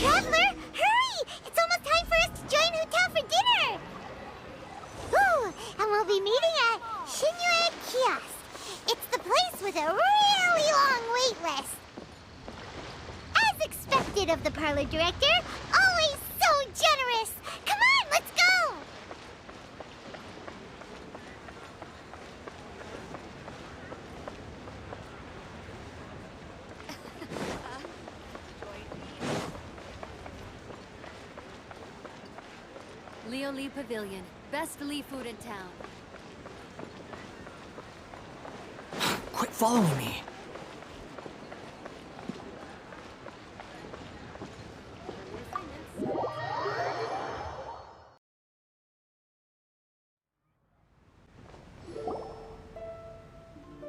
Traveler, hurry! It's almost time for us to join Hotel for dinner! Ooh, and we'll be meeting at Shinyue Kiosk. It's the place with a really long wait list. As expected of the parlor director, always so generous! Come on, let's go! Leo Lee Pavilion. Best Lee food in town. Quit following me.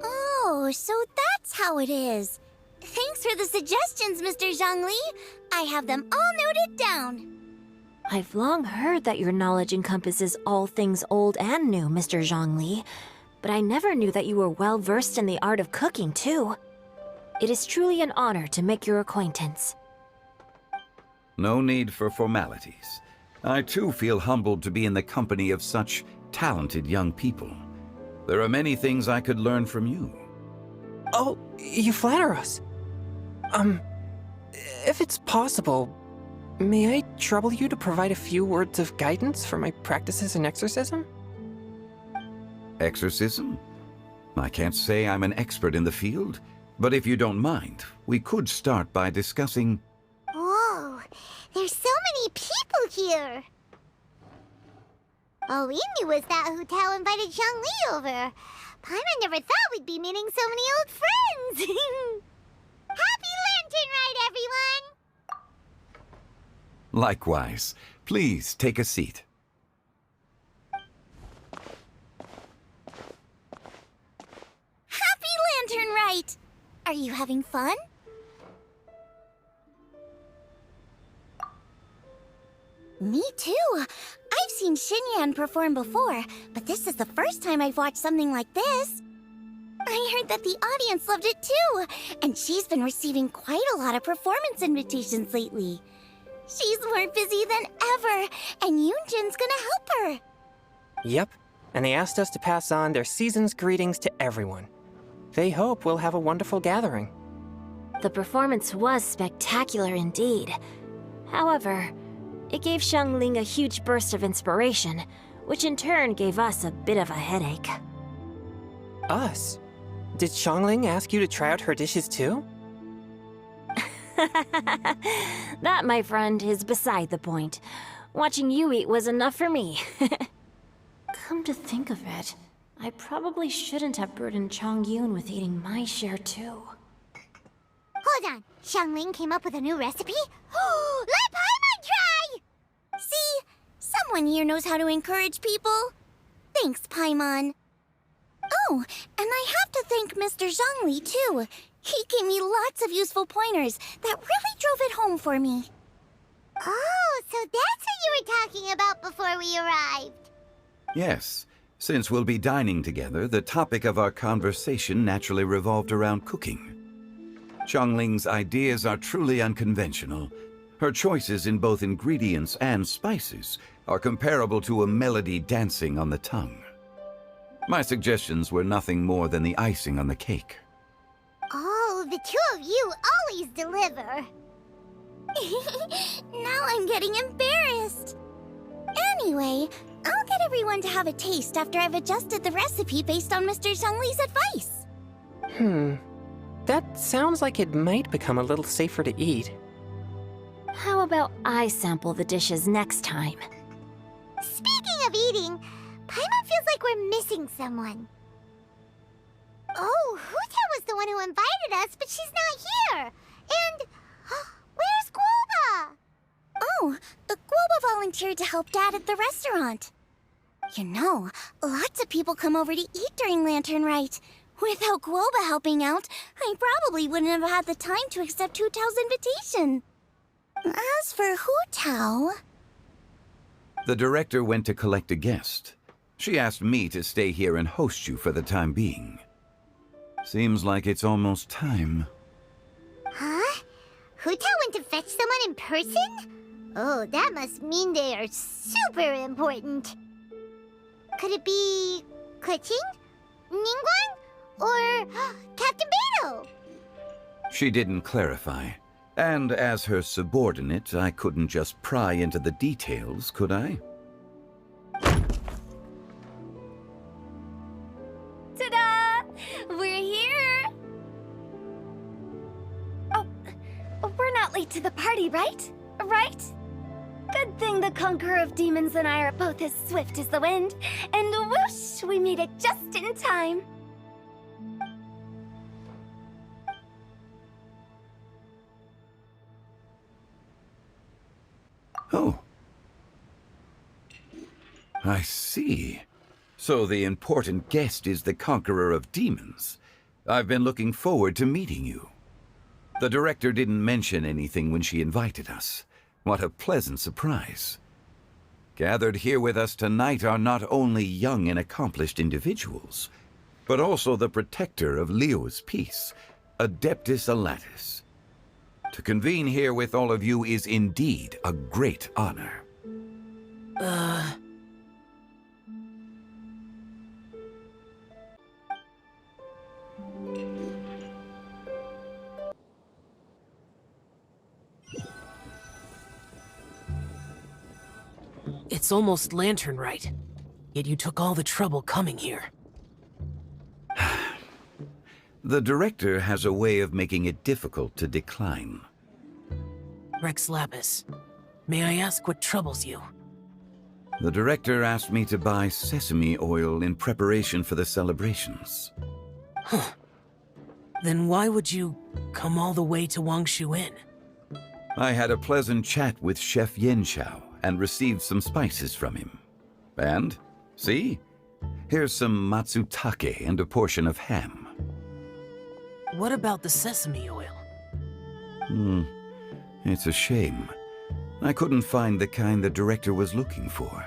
Oh, so that's how it is. Thanks for the suggestions, Mr. Zhongli. I have them all noted down. I've long heard that your knowledge encompasses all things old and new, Mr. Zhongli, but I never knew that you were well-versed in the art of cooking, too. It is truly an honor to make your acquaintance. No need for formalities. I too feel humbled to be in the company of such talented young people. There are many things I could learn from you. Oh, you flatter us. If it's possible, may I trouble you to provide a few words of guidance for my practices in exorcism? Exorcism? I can't say I'm an expert in the field, but if you don't mind, we could start by discussing... Whoa, there's so many people here. All we knew was that Hotel invited Zhongli over. Paimon never thought we'd be meeting so many old friends. Happy Lantern Rite, everyone! Likewise. Please take a seat. Happy Lantern Rite! Are you having fun? Me too. I've seen Xinyan perform before, but this is the first time I've watched something like this. I heard that the audience loved it too, and she's been receiving quite a lot of performance invitations lately. She's more busy than ever, and Yoonjin's gonna help her. Yep, and they asked us to pass on their season's greetings to everyone. They hope we'll have a wonderful gathering. The performance was spectacular indeed. However, it gave Xiangling a huge burst of inspiration, which in turn gave us a bit of a headache. Us? Did Xiangling ask you to try out her dishes too? That, my friend, is beside the point. Watching you eat was enough for me. Come to think of it, I probably shouldn't have burdened Chongyun with eating my share too. Hold on, Xiangling came up with a new recipe? Let Paimon try! See, someone here knows how to encourage people. Thanks, Paimon. Oh, and I have to thank Mr. Zhongli too. He gave me lots of useful pointers that really drove it home for me. Oh, so that's what you were talking about before we arrived. Yes. Since we'll be dining together, the topic of our conversation naturally revolved around cooking. Xiangling's ideas are truly unconventional. Her choices in both ingredients and spices are comparable to a melody dancing on the tongue. My suggestions were nothing more than the icing on the cake. Oh, the two of you always deliver. Now I'm getting embarrassed. Anyway, I'll get everyone to have a taste after I've adjusted the recipe based on Mr. Zhongli's advice. That sounds like it might become a little safer to eat. How about I sample the dishes next time? Speaking of eating, Paimon feels like we're missing someone. Oh, Huta was the one who invited us, but she's not here. And where's Guoba? Oh, Guoba volunteered to help Dad at the restaurant. You know, lots of people come over to eat during Lantern Rite. Without Guoba helping out, I probably wouldn't have had the time to accept Hu Tao's invitation. As for Hu Tao... The director went to collect a guest. She asked me to stay here and host you for the time being. Seems like it's almost time. Huh? Hu Tao went to fetch someone in person? Oh, that must mean they are super important. Could it be Keqing? Ningguang? Or Captain Beidou? She didn't clarify. And as her subordinate, I couldn't just pry into the details, could I? Ta-da! We're here! Oh, we're not late to the party, right? Right? Good thing the Conqueror of Demons and I are both as swift as the wind. And whoosh, we made it just in time. Oh. I see. So the important guest is the Conqueror of Demons. I've been looking forward to meeting you. The director didn't mention anything when she invited us. What a pleasant surprise. Gathered here with us tonight are not only young and accomplished individuals, but also the protector of Leo's peace, Adeptus Alatus. To convene here with all of you is indeed a great honor. It's almost lantern right. Yet you took all the trouble coming here. The director has a way of making it difficult to decline. Rex Lapis, may I ask what troubles you? The director asked me to buy sesame oil in preparation for the celebrations. Huh. Then why would you come all the way to Wangshu Inn? I had a pleasant chat with Chef Yanxiao and received some spices from him. And, see? Here's some matsutake and a portion of ham. What about the sesame oil? It's a shame. I couldn't find the kind the director was looking for.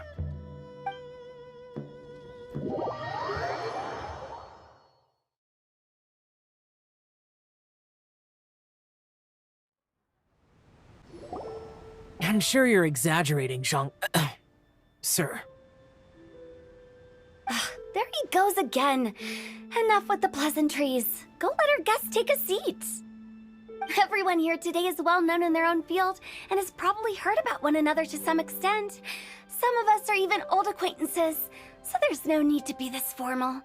I'm sure you're exaggerating, Zhang... Sir. There he goes again. Enough with the pleasantries. Go let our guests take a seat. Everyone here today is well known in their own field and has probably heard about one another to some extent. Some of us are even old acquaintances, so there's no need to be this formal.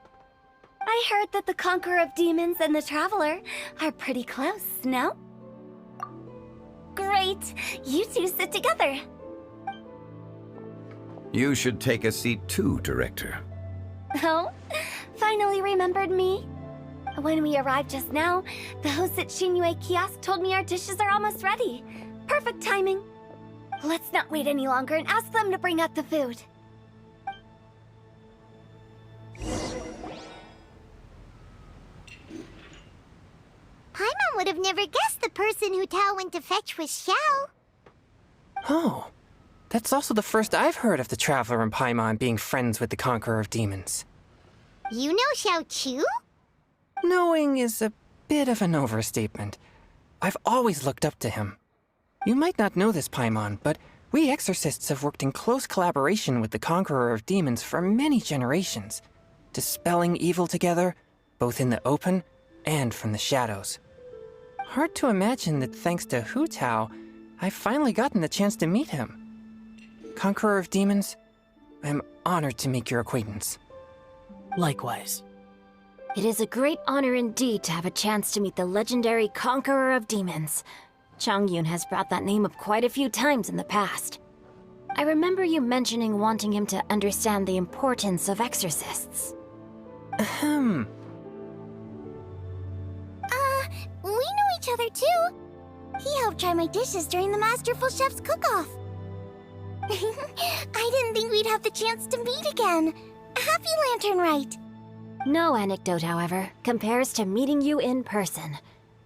I heard that the Conqueror of Demons and the Traveler are pretty close, no? Great! You two sit together. You should take a seat too, Director. Oh? Finally remembered me? When we arrived just now, the host at Xinyue Kiosk told me our dishes are almost ready. Perfect timing. Let's not wait any longer and ask them to bring out the food. Paimon would have never guessed the person Hu Tao went to fetch was Xiao. Oh, that's also the first I've heard of the Traveler and Paimon being friends with the Conqueror of Demons. You know Xiao Chu? Knowing is a bit of an overstatement. I've always looked up to him. You might not know this, Paimon, but we exorcists have worked in close collaboration with the Conqueror of Demons for many generations, dispelling evil together, both in the open and from the shadows. Hard to imagine that thanks to Hu Tao, I've finally gotten the chance to meet him. Conqueror of Demons, I'm honored to make your acquaintance. Likewise. It is a great honor indeed to have a chance to meet the legendary Conqueror of Demons. Changyun has brought that name up quite a few times in the past. I remember you mentioning wanting him to understand the importance of exorcists. Ahem. We know each other too. He helped try my dishes during the Masterful Chef's cook-off. I didn't think we'd have the chance to meet again. Happy Lantern Rite. No anecdote, however, compares to meeting you in person.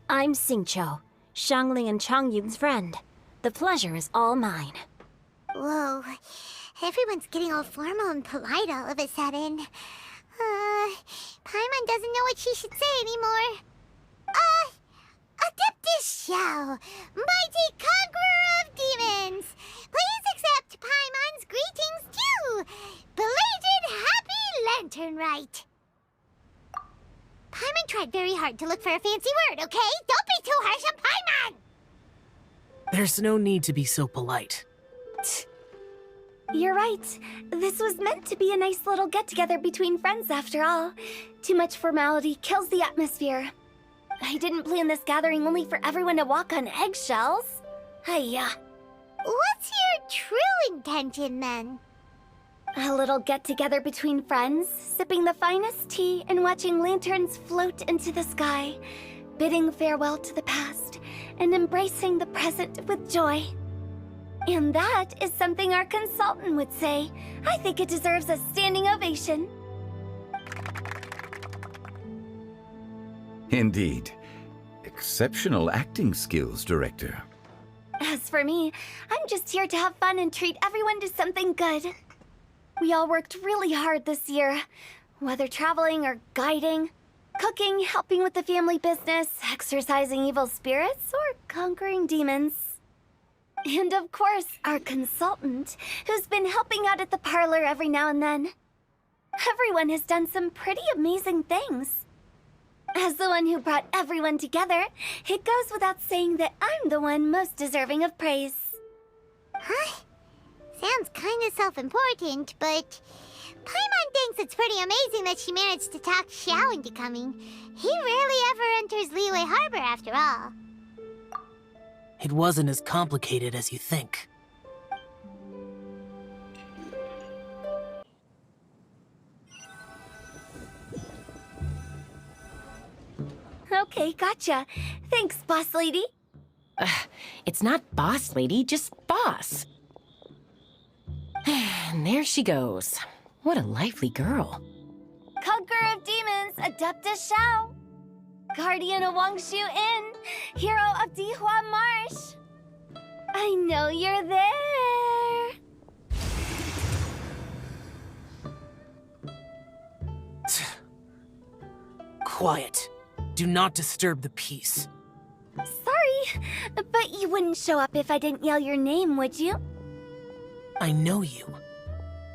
I'm Xingqiu, Shangling and Changyun's friend. The pleasure is all mine. Whoa, everyone's getting all formal and polite all of a sudden. Paimon doesn't know what she should say anymore. Adept this show. Mighty Conqueror of Demons, please accept Paimon's greetings too. Belated Happy Lantern Rite. Paimon tried very hard to look for a fancy word, okay? Don't be too harsh on Paimon! There's no need to be so polite. You're right. This was meant to be a nice little get-together between friends after all. Too much formality kills the atmosphere. I didn't plan this gathering only for everyone to walk on eggshells. Hiya. What's your true intention, then? A little get-together between friends, sipping the finest tea and watching lanterns float into the sky, bidding farewell to the past and embracing the present with joy. And that is something our consultant would say. I think it deserves a standing ovation. Indeed. Exceptional acting skills, Director. As for me, I'm just here to have fun and treat everyone to something good. We all worked really hard this year, whether traveling or guiding, cooking, helping with the family business, exorcising evil spirits, or conquering demons. And of course, our consultant, who's been helping out at the parlor every now and then. Everyone has done some pretty amazing things. As the one who brought everyone together, it goes without saying that I'm the one most deserving of praise. Huh? Sounds kinda self-important, but Paimon thinks it's pretty amazing that she managed to talk Xiao into coming. He rarely ever enters Liyue Harbor after all. It wasn't as complicated as you think. Okay, gotcha. Thanks, boss lady. It's not boss lady, just boss. And there she goes. What a lively girl. Conqueror of Demons, Adeptus Xiao. Guardian of Wangshu Inn, hero of Dihua Marsh. I know you're there. Quiet. Do not disturb the peace. Sorry, but you wouldn't show up if I didn't yell your name, would you? I know you.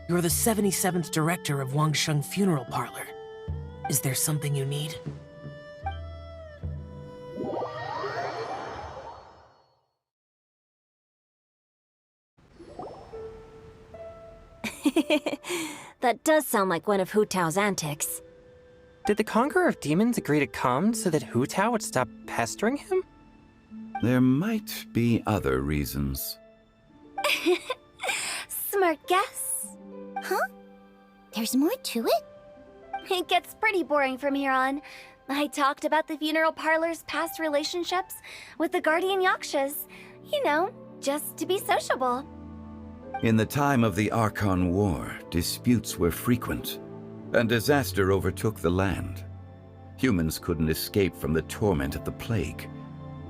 You're the 77th director of Wangsheng Funeral Parlor. Is there something you need? That does sound like one of Hu Tao's antics. Did the Conqueror of Demons agree to come so that Hu Tao would stop pestering him? There might be other reasons. Smart guess. Huh? There's more to it? It gets pretty boring from here on. I talked about the funeral parlor's past relationships with the guardian yakshas. You know, just to be sociable. In the time of the Archon War, disputes were frequent, and disaster overtook the land. Humans couldn't escape from the torment of the plague,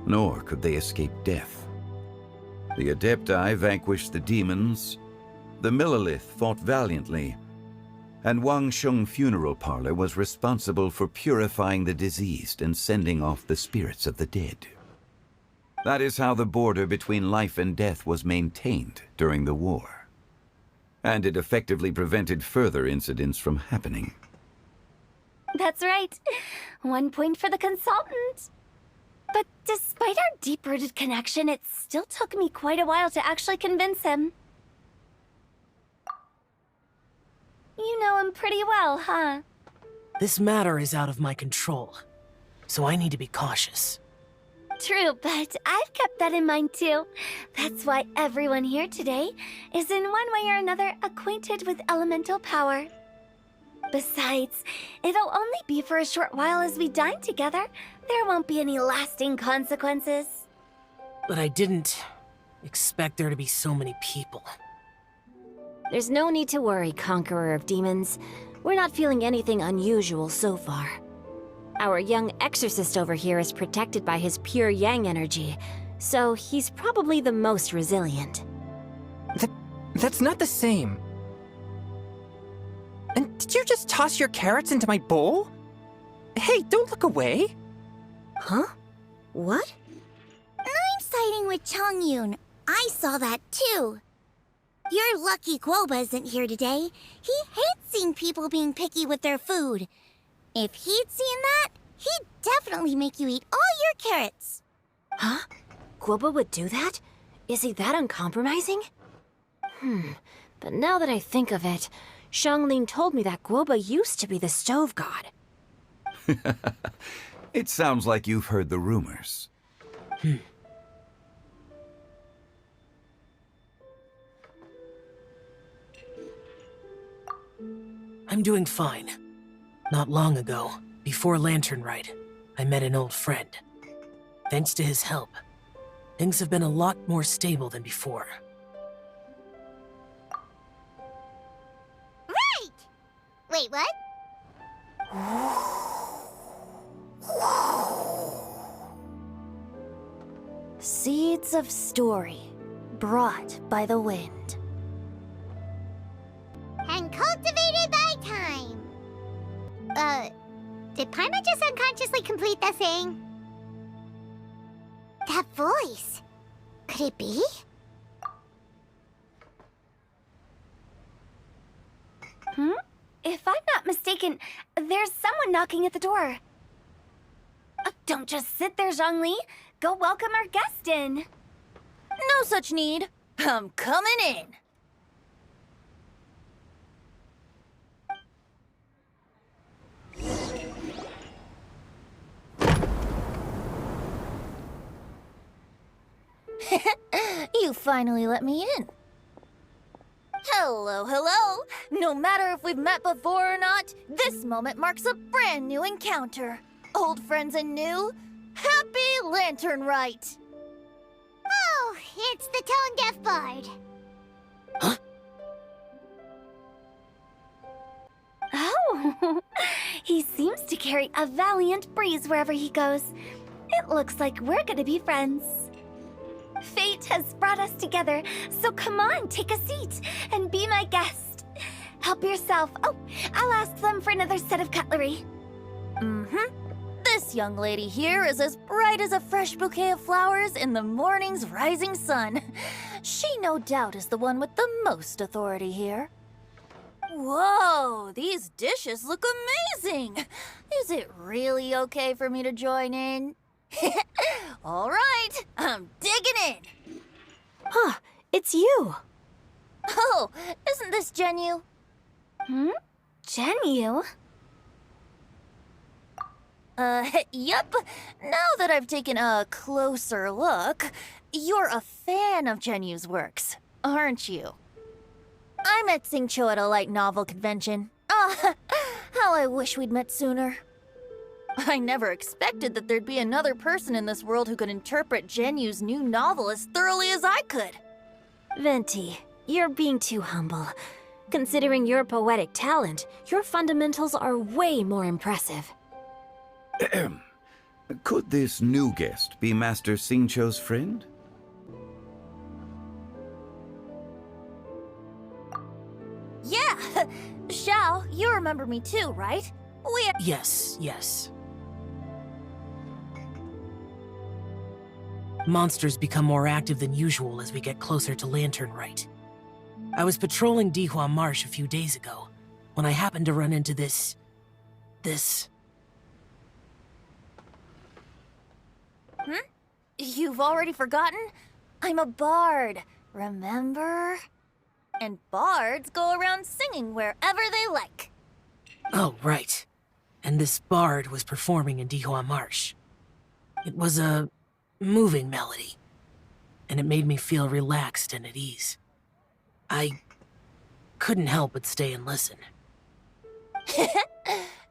nor could they escape death. The Adepti vanquished the demons, the Millelith fought valiantly, and Wangsheng Funeral Parlor was responsible for purifying the diseased and sending off the spirits of the dead. That is how the border between life and death was maintained during the war. And it effectively prevented further incidents from happening. That's right. 1 point for the consultant. But despite our deep-rooted connection, it still took me quite a while to actually convince him. You know him pretty well, huh? This matter is out of my control, so I need to be cautious. True, but I've kept that in mind too. That's why everyone here today is in one way or another acquainted with elemental power. Besides, it'll only be for a short while as we dine together. There won't be any lasting consequences. But I didn't expect there to be so many people. There's no need to worry, Conqueror of Demons. We're not feeling anything unusual so far. Our young exorcist over here is protected by his pure yang energy, so he's probably the most resilient. That's not the same. And did you just toss your carrots into my bowl? Hey, don't look away. Huh? What? fighting with Chongyun. I saw that too. You're lucky Guoba isn't here today. He hates seeing people being picky with their food. If he'd seen that, he'd definitely make you eat all your carrots. Huh? Guoba would do that? Is he that uncompromising? But now that I think of it, Xiangling told me that Guoba used to be the stove god. It sounds like you've heard the rumors. I'm doing fine. Not long ago, before Lantern Rite, I met an old friend. Thanks to his help, things have been a lot more stable than before. Right! Wait, what? Seeds of story, brought by the wind. And cultivated by time. Did Paimon just unconsciously complete the thing? That voice. Could it be? If I'm not mistaken, there's someone knocking at the door. Don't just sit there, Zhongli. Go welcome our guest in. No such need. I'm coming in. You finally let me in. Hello, hello. No matter if we've met before or not, this moment marks a brand new encounter. Old friends and new, happy Lantern Rite. Oh, it's the tone-deaf bard. Oh, he seems to carry a valiant breeze wherever he goes. It looks like we're gonna be friends. Fate has brought us together, so come on, take a seat and be my guest. Help yourself. Oh, I'll ask them for another set of cutlery. This young lady here is as bright as a fresh bouquet of flowers in the morning's rising sun. She no doubt is the one with the most authority here. Whoa, these dishes look amazing! Is it really okay for me to join in? All right, I'm digging in. Huh, it's you. Oh, isn't this Genyu? Genyu? Yep. Now that I've taken a closer look, you're a fan of Genyu's works, aren't you? I met Xingqiu at a light novel convention. Ah, how I wish we'd met sooner. I never expected that there'd be another person in this world who could interpret Genyu's new novel as thoroughly as I could. Venti, you're being too humble. Considering your poetic talent, your fundamentals are way more impressive. Could this new guest be Master Xingqiu's friend? Yeah! Xiao, you remember me too, right? Yes. Monsters become more active than usual as we get closer to Lantern Rite. I was patrolling Dihua Marsh a few days ago, when I happened to run into this... You've already forgotten? I'm a bard, remember? And bards go around singing wherever they like. Oh, right. And this bard was performing in Dihua Marsh. It was a moving melody, and it made me feel relaxed and at ease. I couldn't help but stay and listen.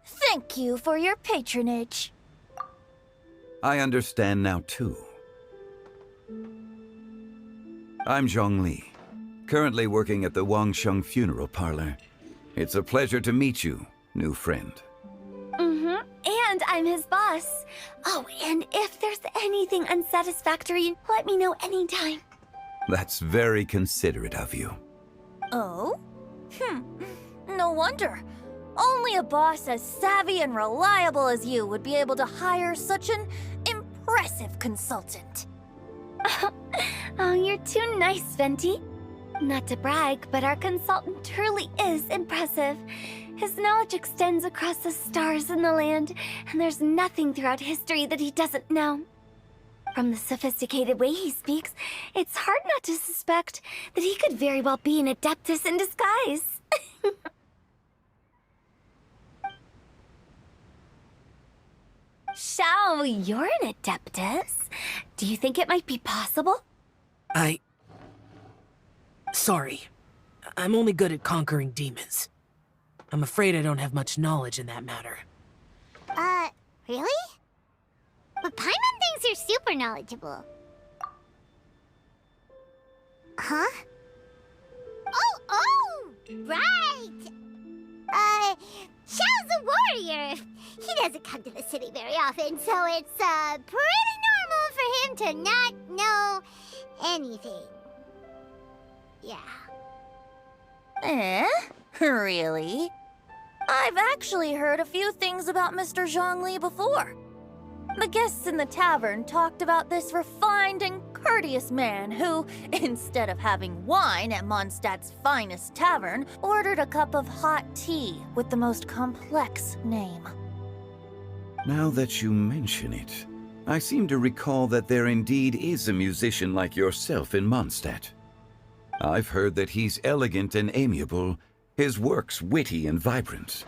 Thank you for your patronage. I understand now, too. I'm Zhongli, currently working at the Wangsheng Funeral Parlor. It's a pleasure to meet you, new friend. And I'm his boss. Oh, and if there's anything unsatisfactory, let me know anytime. That's very considerate of you. Oh? No wonder. Only a boss as savvy and reliable as you would be able to hire such an impressive consultant. Oh, you're too nice, Venti. Not to brag, but our consultant truly is impressive. His knowledge extends across the stars and the land, and there's nothing throughout history that he doesn't know. From the sophisticated way he speaks, it's hard not to suspect that he could very well be an adeptus in disguise. Shao, you're an adeptus. Do you think it might be possible? Sorry. I'm only good at conquering demons. I'm afraid I don't have much knowledge in that matter. Really? But Paimon thinks you're super knowledgeable. Huh? Oh, right! Xiao's a warrior. He doesn't come to the city very often, so it's, pretty normal for him to not know anything. Yeah. Really? I've actually heard a few things about Mr. Zhongli before. The guests in the tavern talked about this refined and courteous man who, instead of having wine at Mondstadt's finest tavern, ordered a cup of hot tea with the most complex name. Now that you mention it, I seem to recall that there indeed is a musician like yourself in Mondstadt. I've heard that he's elegant and amiable, his works witty and vibrant.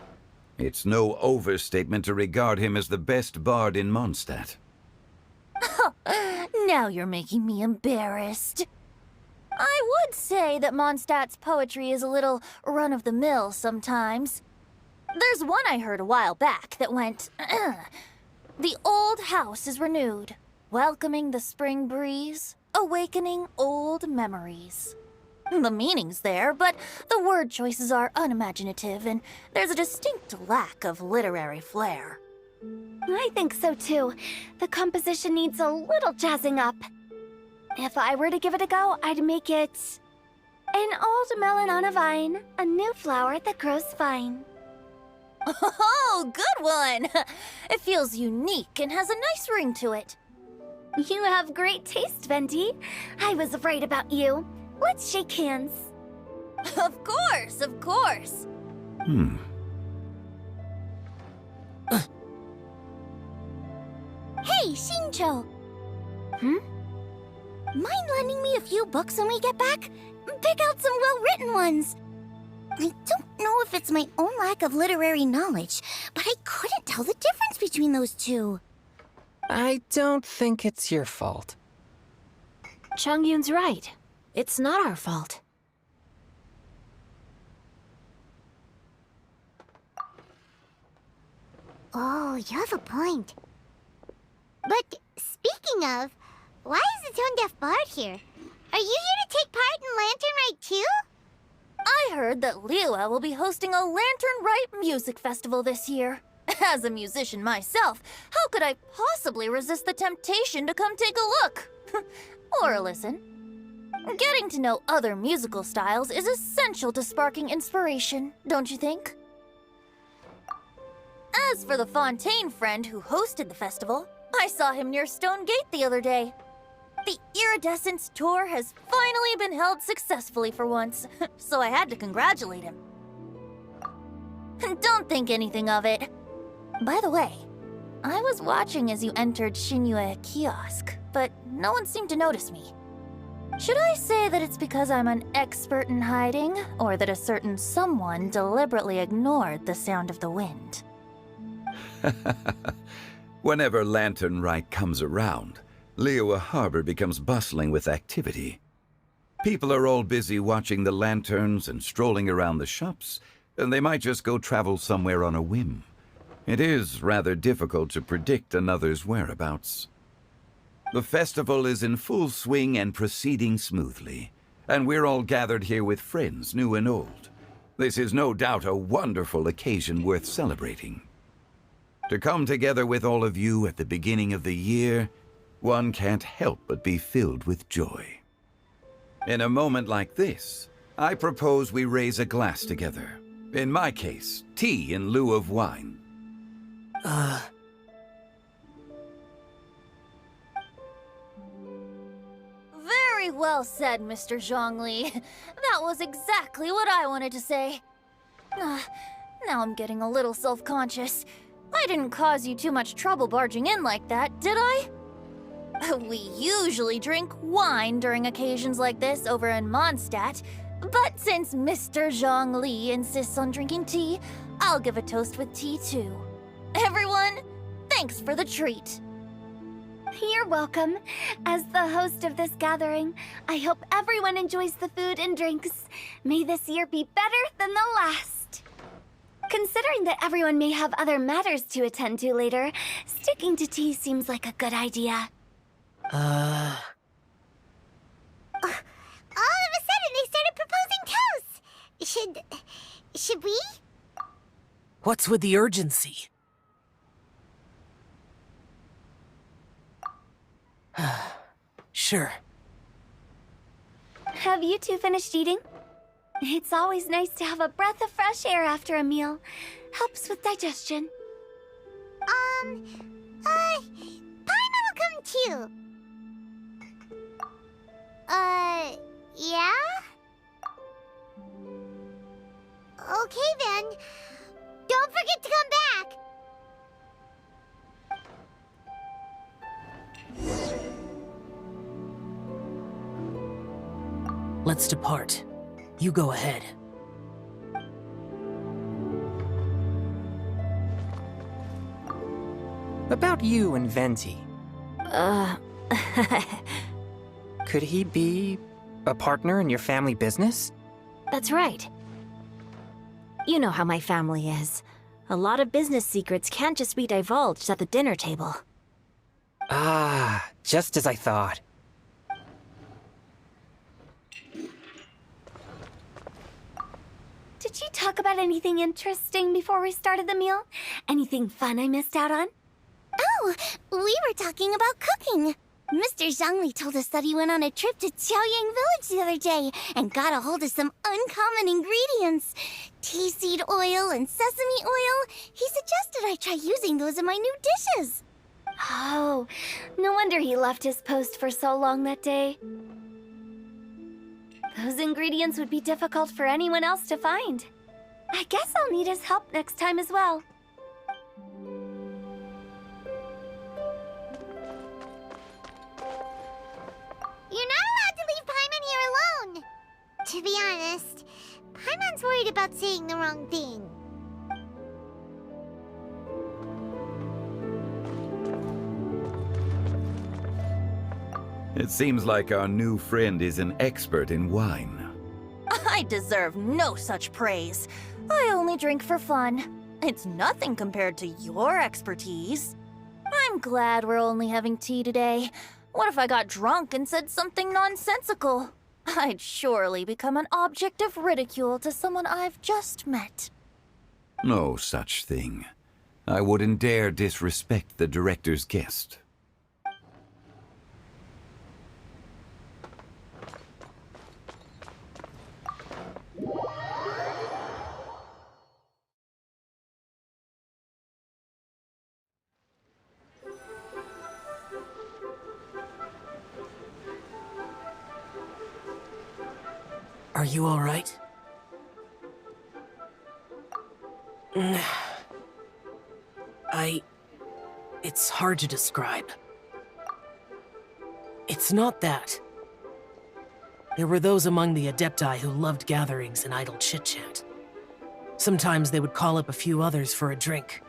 It's no overstatement to regard him as the best bard in Mondstadt. Now you're making me embarrassed. I would say that Mondstadt's poetry is a little run-of-the-mill sometimes. There's one I heard a while back that went, "The old house is renewed, welcoming the spring breeze, awakening old memories." The meaning's there, but the word choices are unimaginative, and there's a distinct lack of literary flair. I think so too. The composition needs a little jazzing up. If I were to give it a go, I'd make it an old melon on a vine, a new flower that grows fine. Oh, good one! It feels unique and has a nice ring to it. You have great taste, Venti. I was right about you. Let's shake hands. Of course, of course. Hey, Xingqiu! Mind lending me a few books when we get back? Pick out some well-written ones. I don't know if it's my own lack of literary knowledge, but I couldn't tell the difference between those two. I don't think it's your fault. Chongyun's right. It's not our fault. Oh, you have a point. But speaking of, why is the tone-deaf bard here? Are you here to take part in Lantern Rite too? I heard that Liua will be hosting a Lantern Rite music festival this year. As a musician myself, how could I possibly resist the temptation to come take a look? Or listen. Getting to know other musical styles is essential to sparking inspiration, don't you think? As for the Fontaine friend who hosted the festival, I saw him near Stone Gate the other day. The Iridescence tour has finally been held successfully for once, so I had to congratulate him. Don't think anything of it. By the way, I was watching as you entered Xinyue Kiosk, but no one seemed to notice me. Should I say that it's because I'm an expert in hiding, or that a certain someone deliberately ignored the sound of the wind? Whenever Lantern Rite comes around, Liua Harbor becomes bustling with activity. People are all busy watching the lanterns and strolling around the shops, and they might just go travel somewhere on a whim. It is rather difficult to predict another's whereabouts. The festival is in full swing and proceeding smoothly, and we're all gathered here with friends, new and old. This is no doubt a wonderful occasion worth celebrating. To come together with all of you at the beginning of the year, one can't help but be filled with joy. In a moment like this, I propose we raise a glass together. In my case, tea in lieu of wine. Well said, Mr. Zhongli. That was exactly what I wanted to say. Now I'm getting a little self-conscious. I didn't cause you too much trouble barging in like that, did I? We usually drink wine during occasions like this over in Mondstadt, but since Mr. Zhongli insists on drinking tea, I'll give a toast with tea too. Everyone, thanks for the treat. You're welcome. As the host of this gathering, I hope everyone enjoys the food and drinks. May this year be better than the last. Considering that everyone may have other matters to attend to later, sticking to tea seems like a good idea. All of a sudden, they started proposing toasts. Should we? What's with the urgency? Sure. Have you two finished eating? It's always nice to have a breath of fresh air after a meal. Helps with digestion. Paimon will come too. Yeah? Okay then. Don't forget to come back. Let's depart. You go ahead. About you and Venti. Could he be a partner in your family business? That's right. You know how my family is. A lot of business secrets can't just be divulged at the dinner table. Ah, just as I thought. Did you talk about anything interesting before we started the meal? Anything fun I missed out on? Oh, we were talking about cooking. Mr. Zhongli told us that he went on a trip to Qiaoyang Village the other day and got a hold of some uncommon ingredients. Tea seed oil and sesame oil. He suggested I try using those in my new dishes. Oh, no wonder he left his post for so long that day. Those ingredients would be difficult for anyone else to find. I guess I'll need his help next time as well. You're not allowed to leave Paimon here alone. To be honest, Paimon's worried about saying the wrong thing. It seems like our new friend is an expert in wine. I deserve no such praise. I only drink for fun. It's nothing compared to your expertise. I'm glad we're only having tea today. What if I got drunk and said something nonsensical? I'd surely become an object of ridicule to someone I've just met. No such thing. I wouldn't dare disrespect the director's guest. Are you all right? It's hard to describe. It's not that. There were those among the Adepti who loved gatherings and idle chit-chat. Sometimes they would call up a few others for a drink.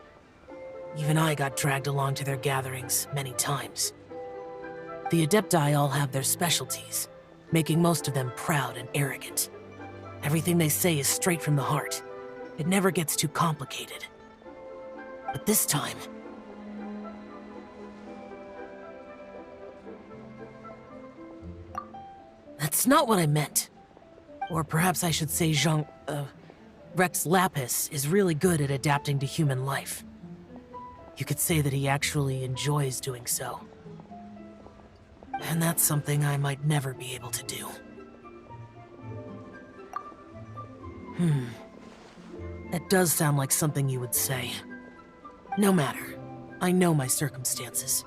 Even I got dragged along to their gatherings many times. The Adepti all have their specialties, making most of them proud and arrogant. Everything they say is straight from the heart. It never gets too complicated. But this time... That's not what I meant. Or perhaps I should say Rex Lapis is really good at adapting to human life. You could say that he actually enjoys doing so. And that's something I might never be able to do. That does sound like something you would say. No matter. I know my circumstances.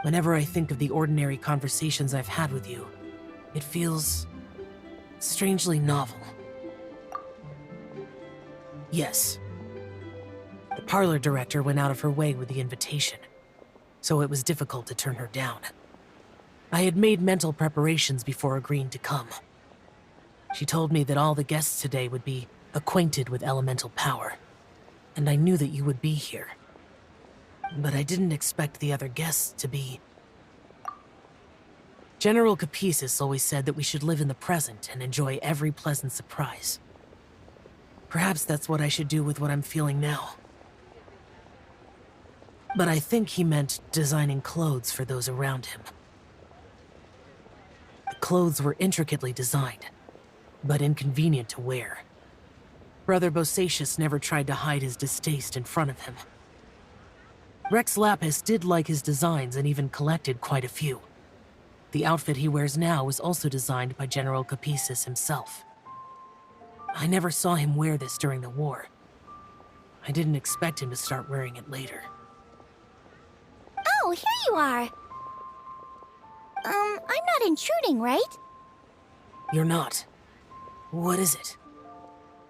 Whenever I think of the ordinary conversations I've had with you, It feels strangely novel. Yes. The parlor director went out of her way with the invitation, so it was difficult to turn her down. I had made mental preparations before agreeing to come. She told me that all the guests today would be acquainted with elemental power, and I knew that you would be here. But I didn't expect the other guests to be... General Capisis always said that we should live in the present and enjoy every pleasant surprise. Perhaps that's what I should do with what I'm feeling now. But I think he meant designing clothes for those around him. The clothes were intricately designed, but inconvenient to wear. Brother Bosacius never tried to hide his distaste in front of him. Rex Lapis did like his designs and even collected quite a few. The outfit he wears now was also designed by General Capisis himself. I never saw him wear this during the war. I didn't expect him to start wearing it later. Oh, here you are. I'm not intruding, right? You're not. What is it?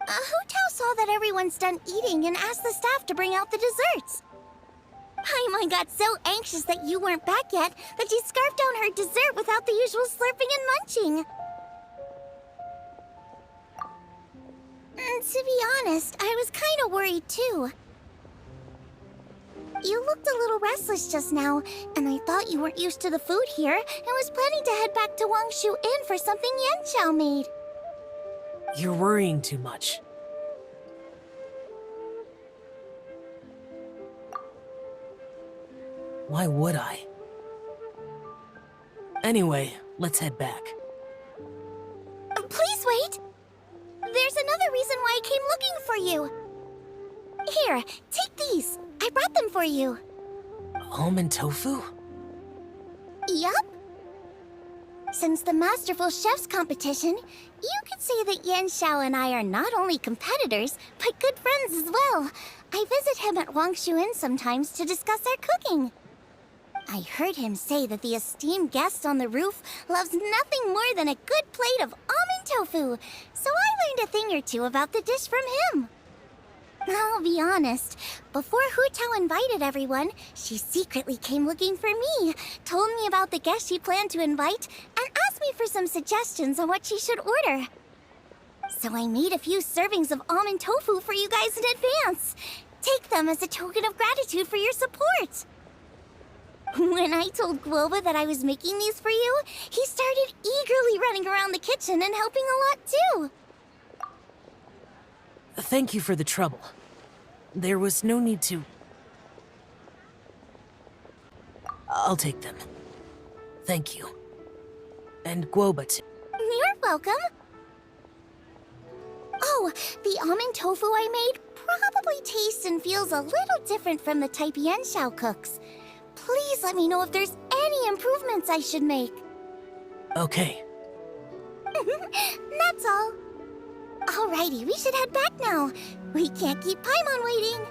Hu Tao saw that everyone's done eating and asked the staff to bring out the desserts. Paimon got so anxious that you weren't back yet that she scarfed down her dessert without the usual slurping and munching. To be honest, I was kind of worried too. You looked a little restless just now, and I thought you weren't used to the food here and was planning to head back to Wangshu Inn for something Yanxiao made. You're worrying too much. Why would I? Anyway, let's head back. Please wait! There's another reason why I came looking for you. Here, take these. I brought them for you. Almond tofu? Yup. Since the Masterful Chef's competition, you could say that Yanxiao and I are not only competitors, but good friends as well. I visit him at Wangshu Inn sometimes to discuss our cooking. I heard him say that the esteemed guest on the roof loves nothing more than a good plate of almond tofu, so I learned a thing or two about the dish from him. I'll be honest, before Hu Tao invited everyone, she secretly came looking for me, told me about the guests she planned to invite, and asked me for some suggestions on what she should order. So I made a few servings of almond tofu for you guys in advance. Take them as a token of gratitude for your support. When I told Guoba that I was making these for you, he started eagerly running around the kitchen and helping a lot too. Thank you for the trouble. There was no need to... I'll take them. Thank you. And Guoba too. You're welcome. Oh, the almond tofu I made probably tastes and feels a little different from the type Yanxiao cooks. Please let me know if there's any improvements I should make. Okay. That's all. Alrighty, we should head back now. We can't keep Paimon waiting.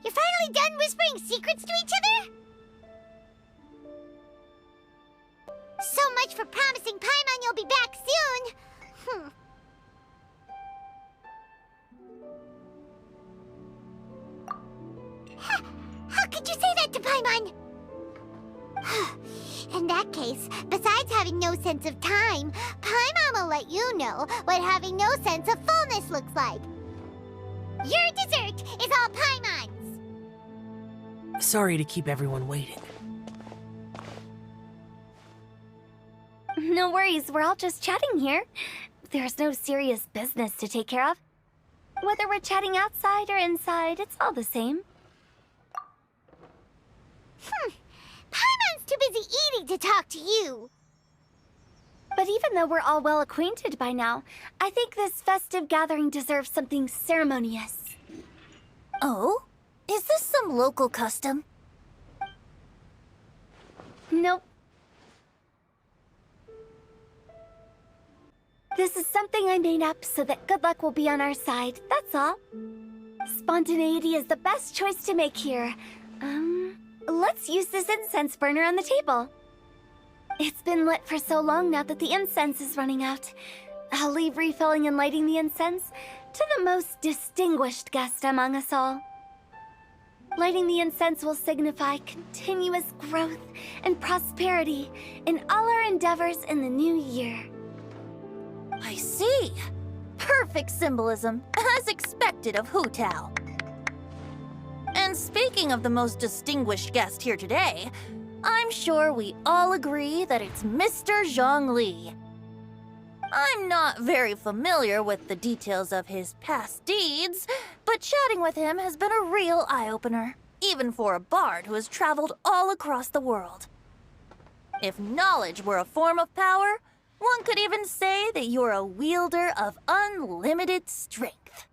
You're finally done whispering secrets to each other? So much for promising Paimon you'll be back soon. How could you say that to Paimon? In that case, besides having no sense of time, Paimon will let you know what having no sense of fullness looks like. Your dessert is all Paimon's! Sorry to keep everyone waiting. No worries, we're all just chatting here. There's no serious business to take care of. Whether we're chatting outside or inside, it's all the same. Paimon's too busy eating to talk to you. But even though we're all well acquainted by now, I think this festive gathering deserves something ceremonious. Oh? Is this some local custom? Nope. This is something I made up so that good luck will be on our side, that's all. Spontaneity is the best choice to make here. Let's use this incense burner on the table. It's been lit for so long now that the incense is running out. I'll leave refilling and lighting the incense to the most distinguished guest among us all. Lighting the incense will signify continuous growth and prosperity in all our endeavors in the new year. I see. Perfect symbolism, as expected of Hu Tao. And speaking of the most distinguished guest here today, I'm sure we all agree that it's Mr. Zhongli. I'm not very familiar with the details of his past deeds, but chatting with him has been a real eye-opener, even for a bard who has traveled all across the world. If knowledge were a form of power, one could even say that you're a wielder of unlimited strength.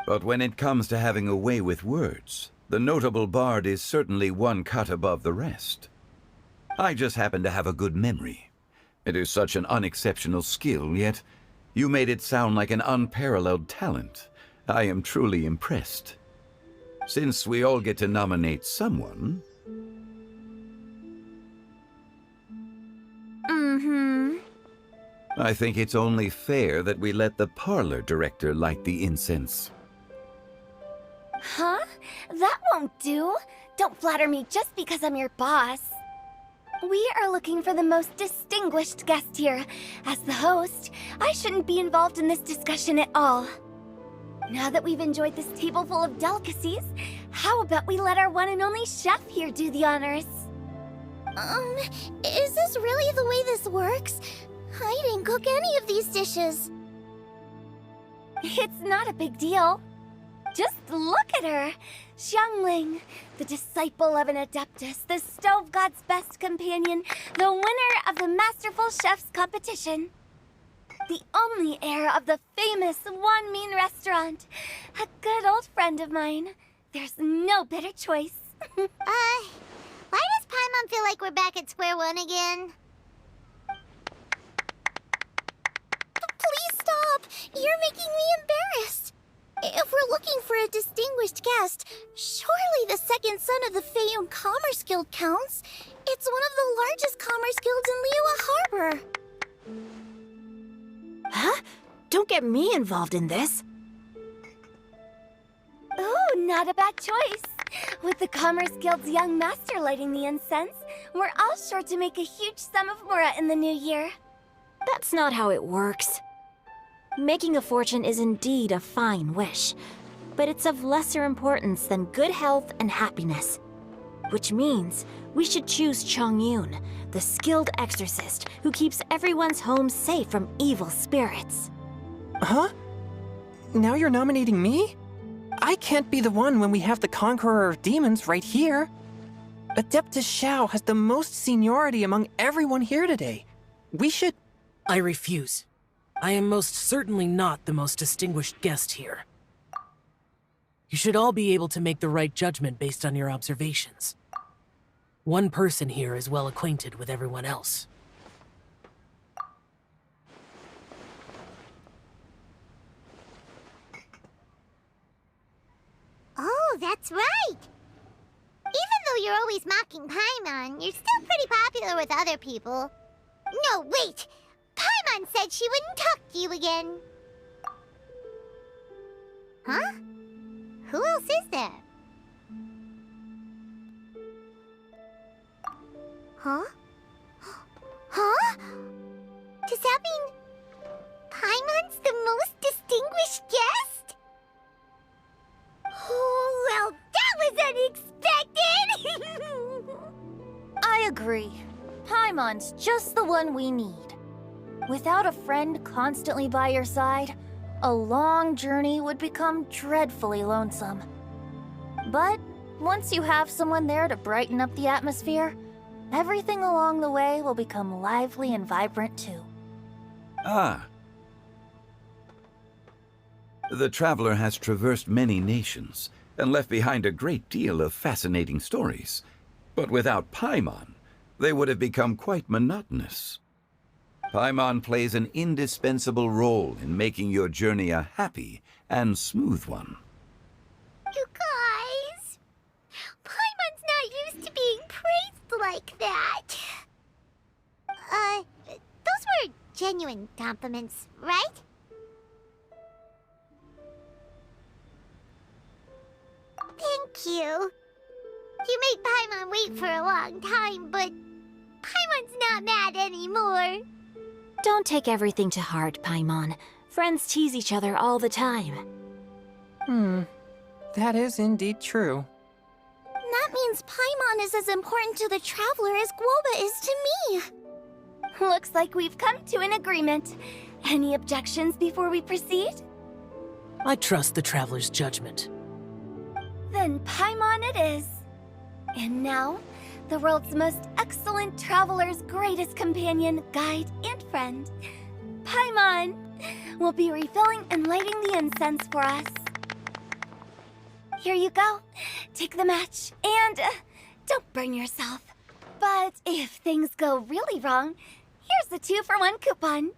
But when it comes to having a way with words, the notable bard is certainly one cut above the rest. I just happen to have a good memory. It is such an unexceptional skill, yet you made it sound like an unparalleled talent. I am truly impressed. Since we all get to nominate someone... I think it's only fair that we let the parlor director light the incense. Huh? That won't do. Don't flatter me just because I'm your boss. We are looking for the most distinguished guest here. As the host, I shouldn't be involved in this discussion at all. Now that we've enjoyed this table full of delicacies, how about we let our one and only chef here do the honors? Is this really the way this works? I didn't cook any of these dishes. It's not a big deal. Just look at her! Xiangling, the disciple of an adeptus, the stove god's best companion, the winner of the Masterful Chef's competition. The only heir of the famous Wan Min restaurant. A good old friend of mine. There's no better choice. Why does Paimon feel like we're back at square one again? Please stop! You're making me embarrassed. If we're looking for a distinguished guest, surely the second son of the Feiyun Commerce Guild counts. It's one of the largest commerce guilds in Liyue Harbor. Huh? Don't get me involved in this. Oh, not a bad choice. With the Commerce Guild's young master lighting the incense, we're all sure to make a huge sum of mora in the new year. That's not how it works. Making a fortune is indeed a fine wish, but it's of lesser importance than good health and happiness. Which means we should choose Chongyun, the skilled exorcist who keeps everyone's home safe from evil spirits. Huh? Now you're nominating me? I can't be the one when we have the Conqueror of Demons right here. Adeptus Xiao has the most seniority among everyone here today. We should... I refuse. I am most certainly not the most distinguished guest here. You should all be able to make the right judgment based on your observations. One person here is well acquainted with everyone else. Oh, that's right! Even though you're always mocking Paimon, you're still pretty popular with other people. No, wait! Paimon said she wouldn't talk to you again. Huh? Who else is there? Huh? Huh? Does that mean Paimon's the most distinguished guest? Oh, well, that was unexpected! I agree. Paimon's just the one we need. Without a friend constantly by your side, a long journey would become dreadfully lonesome. But once you have someone there to brighten up the atmosphere, everything along the way will become lively and vibrant too. Ah. The traveler has traversed many nations and left behind a great deal of fascinating stories. But without Paimon, they would have become quite monotonous. Paimon plays an indispensable role in making your journey a happy and smooth one. You guys, Paimon's not used to being praised like that. Those were genuine compliments, right? Thank you. You made Paimon wait for a long time, but Paimon's not mad anymore. Don't take everything to heart, Paimon. Friends tease each other all the time. That is indeed true. That means Paimon is as important to the traveler as Guoba is to me. Looks like we've come to an agreement. Any objections before we proceed? I trust the traveler's judgment. Then Paimon it is. And now, the world's most excellent traveler's greatest companion, guide, and friend, Paimon, will be refilling and lighting the incense for us. Here you go. Take the match, and don't burn yourself. But if things go really wrong, here's the 2-for-1 coupon.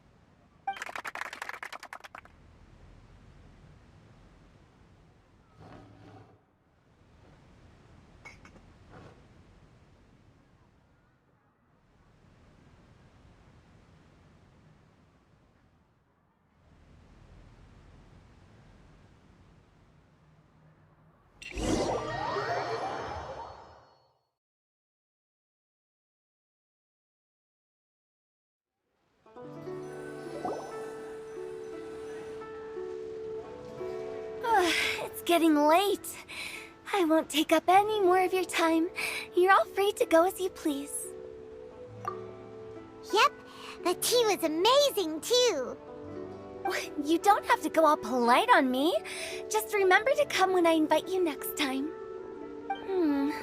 It's getting late. I won't take up any more of your time. You're all free to go as you please. Yep, the tea was amazing too. You don't have to go all polite on me. Just remember to come when I invite you next time.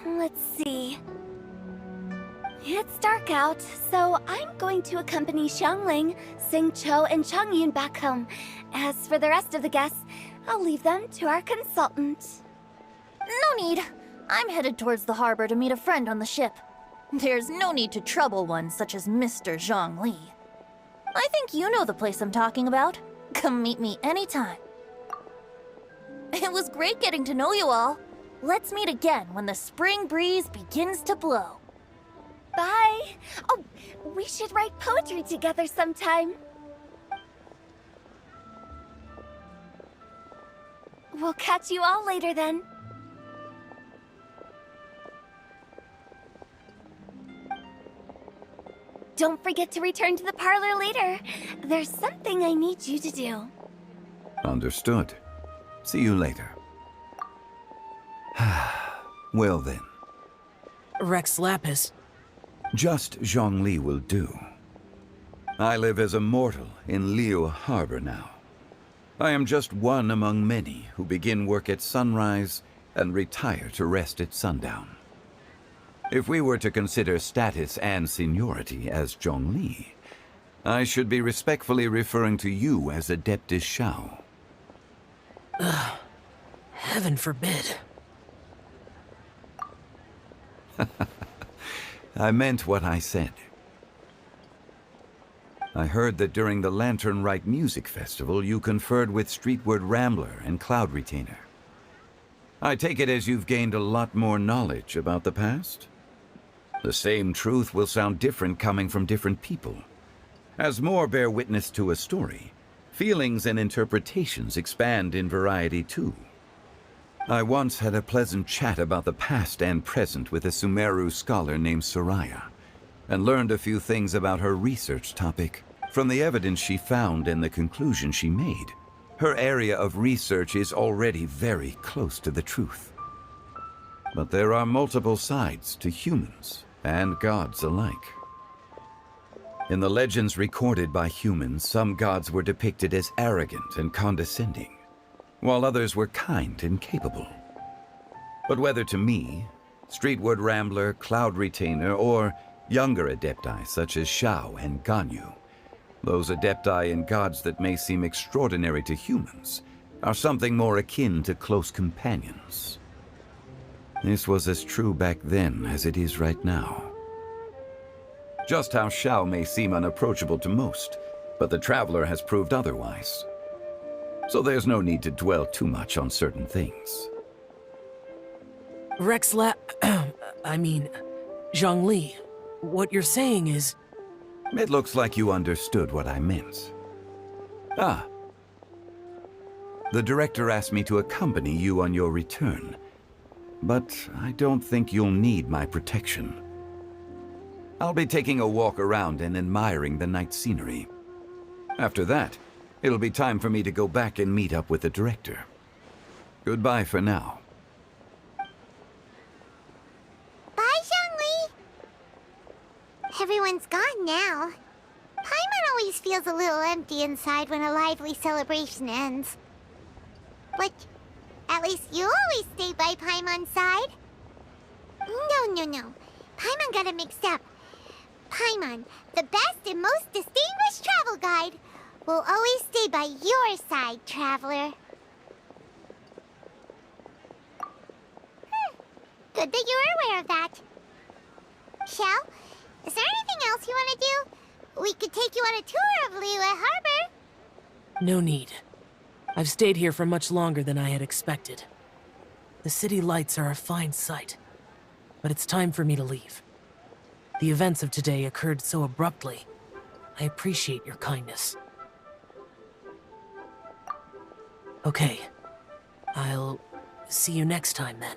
Let's see. It's dark out, so I'm going to accompany Xiangling, Xingqiu, and Changyun back home. As for the rest of the guests, I'll leave them to our consultant. No need. I'm headed towards the harbor to meet a friend on the ship. There's no need to trouble one such as Mr. Zhongli. I think you know the place I'm talking about. Come meet me anytime. It was great getting to know you all. Let's meet again when the spring breeze begins to blow. Bye. Oh, we should write poetry together sometime. We'll catch you all later then. Don't forget to return to the parlor later. There's something I need you to do. Understood. See you later. Well then. Rex Lapis. Just Zhongli will do. I live as a mortal in Liu Harbor now. I am just one among many who begin work at sunrise and retire to rest at sundown. If we were to consider status and seniority as Zhongli, I should be respectfully referring to you as Adeptus Shao. Heaven forbid. I meant what I said. I heard that during the Lantern Rite Music Festival, you conferred with Streetward Rambler and Cloud Retainer. I take it as you've gained a lot more knowledge about the past? The same truth will sound different coming from different people. As more bear witness to a story, feelings and interpretations expand in variety too. I once had a pleasant chat about the past and present with a Sumeru scholar named Soraya, and learned a few things about her research topic from the evidence she found and the conclusion she made. Her area of research is already very close to the truth. But there are multiple sides to humans and gods alike. In the legends recorded by humans, some gods were depicted as arrogant and condescending, while others were kind and capable. But whether to me, Streetward Rambler, Cloud Retainer, or Younger adepti such as Shao and Ganyu, those adepti and gods that may seem extraordinary to humans, are something more akin to close companions. This was as true back then as it is right now. Just how Shao may seem unapproachable to most, but the Traveler has proved otherwise. So there's no need to dwell too much on certain things. Zhongli, what you're saying is... It looks like you understood what I meant. Ah. The director asked me to accompany you on your return, but I don't think you'll need my protection. I'll be taking a walk around and admiring the night scenery. After that, it'll be time for me to go back and meet up with the director. Goodbye for now. Bye, Zhongli! Everyone's gone now. Paimon always feels a little empty inside when a lively celebration ends. But at least you always stay by Paimon's side. No. Paimon got it mixed up. Paimon, the best and most distinguished travel guide, will always stay by your side, Traveler. Good that you're aware of that. Shell, is there anything else you want to do? We could take you on a tour of Liyue Harbor. No need. I've stayed here for much longer than I had expected. The city lights are a fine sight, but it's time for me to leave. The events of today occurred so abruptly. I appreciate your kindness. Okay. I'll see you next time then.